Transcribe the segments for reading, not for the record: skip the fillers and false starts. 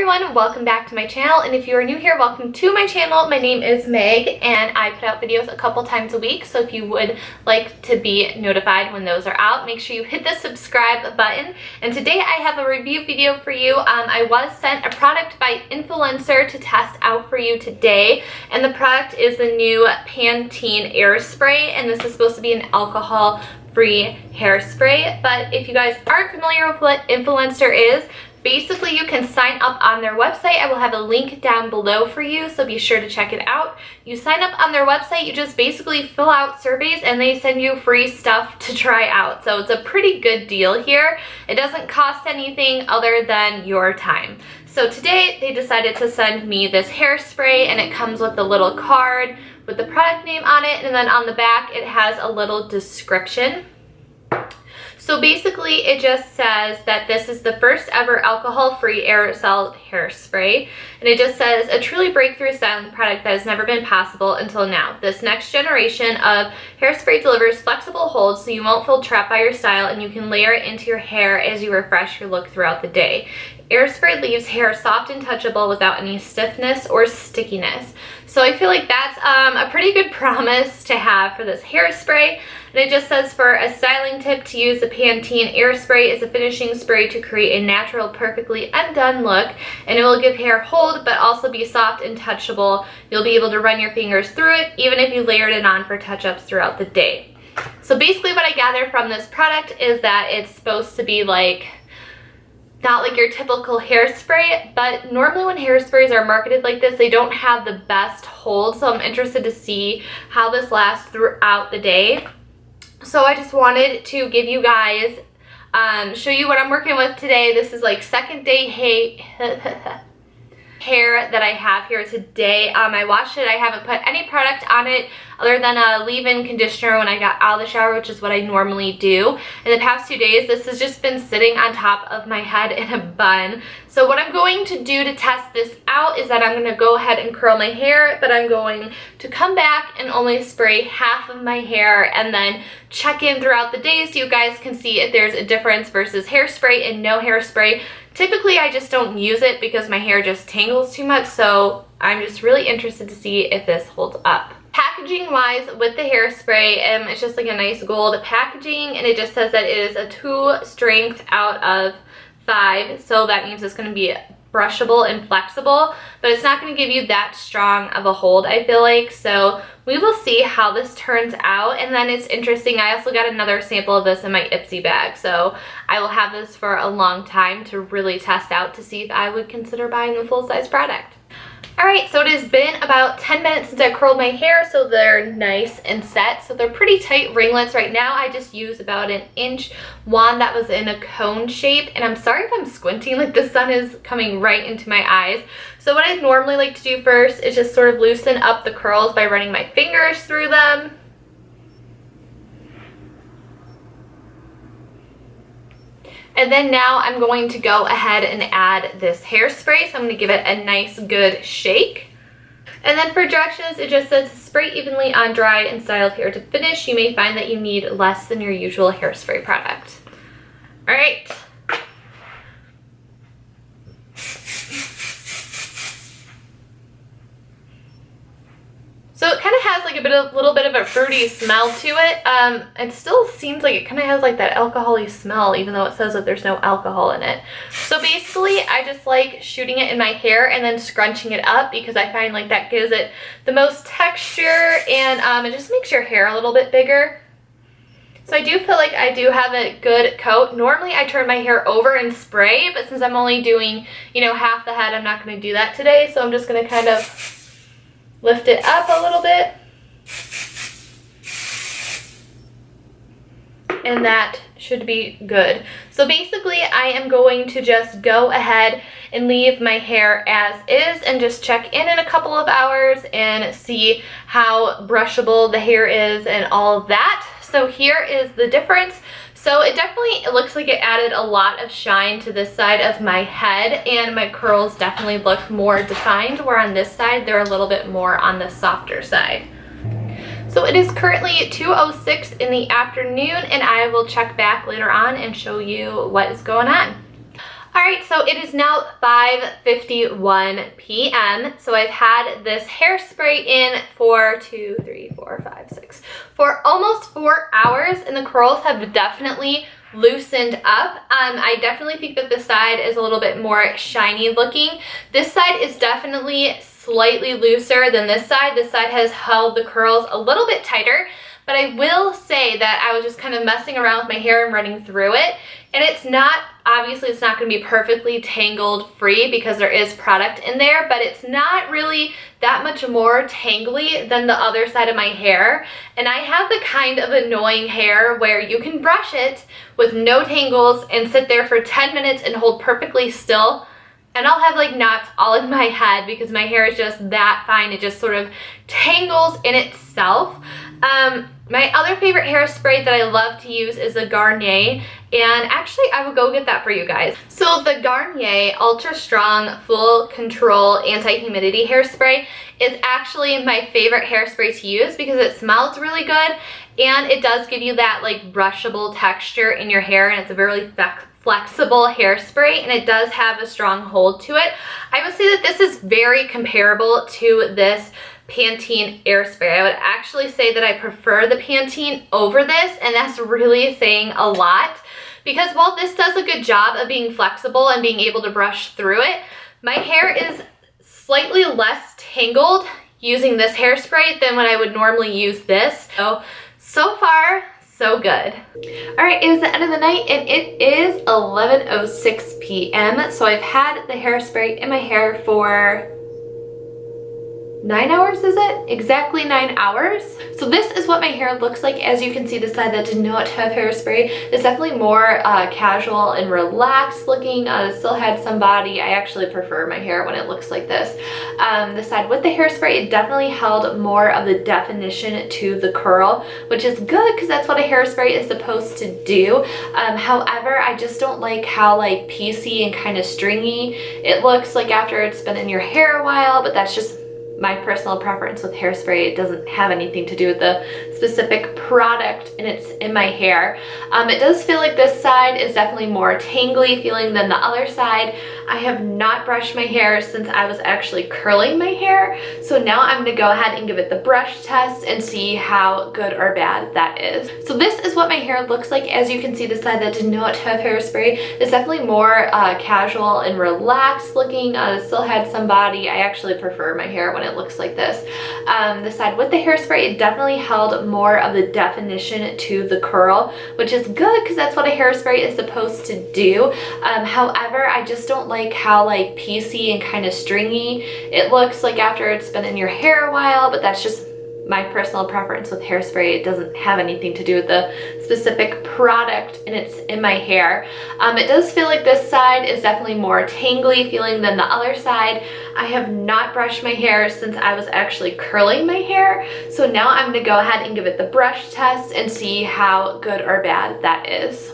everyone, welcome back to my channel, and if you are new here, welcome to my channel. My name is Meg and I put out videos a couple times a week, so if you would like to be notified when those are out, make sure you hit the subscribe button. And today I have a review video for you. I was sent a product by INFLUENSTER to test out for you today, and the product is the new PANTENE AIRSPRAY, and this is supposed to be an alcohol-free hairspray. But if you guys aren't familiar with what INFLUENSTER is, basically you can sign up on their website. I will have a link down below for you, so be sure to check it out. You sign up on their website, you just basically fill out surveys and they send you free stuff to try out. So it's a pretty good deal here. It doesn't cost anything other than your time. So today they decided to send me this hairspray, and it comes with a little card with the product name on it, and then on the back it has a little description. So basically it just says that this is the first ever alcohol-free aerosol hairspray, and it just says a truly breakthrough styling product that has never been possible until now. This next generation of hairspray delivers flexible holds so you won't feel trapped by your style, and you can layer it into your hair as you refresh your look throughout the day. Airspray leaves hair soft and touchable without any stiffness or stickiness. So I feel like that's a pretty good promise to have for this hairspray. And it just says, for a styling tip, to use the Pantene Airspray as a finishing spray to create a natural, perfectly undone look, and it will give hair hold but also be soft and touchable. You'll be able to run your fingers through it even if you layered it on for touch-ups throughout the day. So basically what I gather from this product is that it's supposed to be like, not like your typical hairspray, but normally when hairsprays are marketed like this, they don't have the best hold, so I'm interested to see how this lasts throughout the day. So I just wanted to give you guys, show you what I'm working with today. This is like second day hair that I have here today. I washed it. I haven't put any product on it other than a leave-in conditioner when I got out of the shower, which is what I normally do. In the past 2 days, this has just been sitting on top of my head in a bun. So what I'm going to do to test this out is that I'm going to go ahead and curl my hair, but I'm going to come back and only spray half of my hair and then check in throughout the day so you guys can see if there's a difference versus hairspray and no hairspray. Typically, I just don't use it because my hair just tangles too much, so I'm just really interested to see if this holds up. Packaging wise with the hairspray, it's just like a nice gold packaging, and it just says that it is a 2 strength out of 5, so that means it's going to be brushable and flexible, but it's not going to give you that strong of a hold, I feel like. So we will see how this turns out. And then it's interesting, I also got another sample of this in my Ipsy bag, so I will have this for a long time to really test out to see if I would consider buying a full-size product. Alright, so it has been about 10 minutes since I curled my hair, so they're nice and set. So they're pretty tight ringlets right now. I just used about an inch wand that was in a cone shape, and I'm sorry if I'm squinting, like the sun is coming right into my eyes. So what I normally like to do first is just sort of loosen up the curls by running my fingers through them. And then now I'm going to go ahead and add this hairspray, so I'm going to give it a nice good shake. And then for directions, it just says spray evenly on dry and styled hair to finish. You may find that you need less than your usual hairspray product. Alright. So it kind of has like a little bit of a fruity smell to it. It still seems like it kind of has like that alcohol-y smell, even though it says that there's no alcohol in it. So basically, I just like shooting it in my hair and then scrunching it up because I find like that gives it the most texture, and it just makes your hair a little bit bigger. So I do feel like I do have a good coat. Normally I turn my hair over and spray, but since I'm only doing, you know, half the head, I'm not going to do that today. So I'm just going to kind of lift it up a little bit, and that should be good. So basically I am going to just go ahead and leave my hair as is and just check in a couple of hours and see how brushable the hair is and all of that. So here is the difference. So it looks like it added a lot of shine to this side of my head, and my curls definitely look more defined, where on this side they're a little bit more on the softer side. So it is currently 2:06 in the afternoon, and I will check back later on and show you what is going on. Alright, so it is now 5:51 p.m. So I've had this hairspray in for for almost 4 hours, and the curls have definitely loosened up. I definitely think that this side is a little bit more shiny looking. This side is definitely slightly looser than this side. This side has held the curls a little bit tighter, but I will say that I was just kind of messing around with my hair and running through it, and it's not, obviously it's not going to be perfectly tangled free because there is product in there, but it's not really that much more tangly than the other side of my hair. And I have the kind of annoying hair where you can brush it with no tangles and sit there for 10 minutes and hold perfectly still, and I'll have like knots all in my head because my hair is just that fine. It just sort of tangles in itself. My other favorite hairspray that I love to use is the Garnier, and actually I will go get that for you guys. So the Garnier Ultra Strong Full Control Anti-Humidity Hairspray is actually my favorite hairspray to use because it smells really good and it does give you that like brushable texture in your hair, and it's a really flexible hairspray, and it does have a strong hold to it. I would say that this is very comparable to this Pantene AIRSPRAY. I would actually say that I prefer the Pantene over this, and that's really saying a lot because while this does a good job of being flexible and being able to brush through it, my hair is slightly less tangled using this hairspray than when I would normally use this. So far, so good. All right, it is the end of the night and it is 11:06 p.m. So I've had the hairspray in my hair for 9 hours, is it? Exactly 9 hours. So this is what my hair looks like. As you can see, the side that did not have hairspray is definitely more casual and relaxed looking. It still had some body. I actually prefer my hair when it looks like this. The side with the hairspray, it definitely held more of the definition to the curl, which is good because that's what a hairspray is supposed to do. However, I just don't like how like piecey and kind of stringy it looks like after it's been in your hair a while, but that's just my personal preference with hairspray. It doesn't have anything to do with the specific product and it's in my hair. It does feel like this side is definitely more tangly feeling than the other side. I have not brushed my hair since I was actually curling my hair, so now I'm gonna go ahead and give it the brush test and see how good or bad that is. So this is what my hair looks like. As you can see, the side that did not have hairspray is definitely more casual and relaxed looking. It still had some body. I actually prefer my hair when it looks like this. The side with the hairspray, it definitely held more of the definition to the curl, which is good because that's what a hairspray is supposed to do. However, I just don't like how like piecey and kind of stringy it looks like after it's been in your hair a while, but that's just my personal preference with hairspray. It doesn't have anything to do with the specific product and it's in my hair. It does feel like this side is definitely more tangly feeling than the other side. I have not brushed my hair since I was actually curling my hair, so now I'm gonna go ahead and give it the brush test and see how good or bad that is.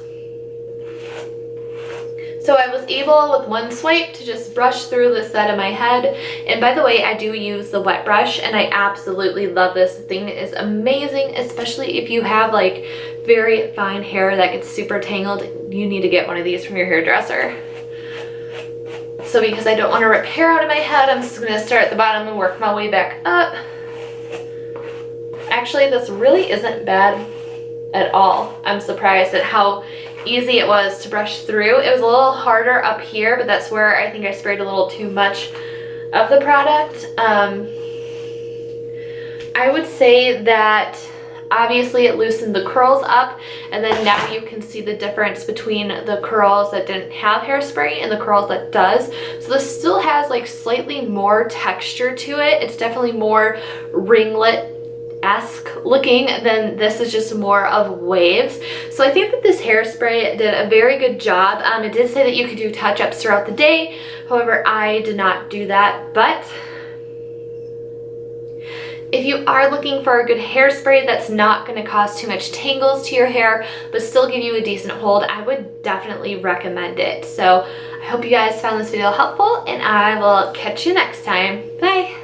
So I was able with one swipe to just brush through the side of my head. And by the way, I do use the wet brush and I absolutely love this thing. It is amazing, especially if you have like very fine hair that gets super tangled. You need to get one of these from your hairdresser. So because I don't want to rip hair out of my head, I'm just gonna start at the bottom and work my way back up. Actually, this really isn't bad at all. I'm surprised at how easy it was to brush through. It was a little harder up here, but that's where I think I sprayed a little too much of the product. I would say that obviously it loosened the curls up, and then now you can see the difference between the curls that didn't have hairspray and the curls that does. So this still has like slightly more texture to it. It's definitely more ringlet-esque looking than this is just more of waves. So I think that this hairspray did a very good job. It did say that you could do touch-ups throughout the day. However, I did not do that, but if you are looking for a good hairspray that's not going to cause too much tangles to your hair but still give you a decent hold, I would definitely recommend it. So I hope you guys found this video helpful, and I will catch you next time. Bye!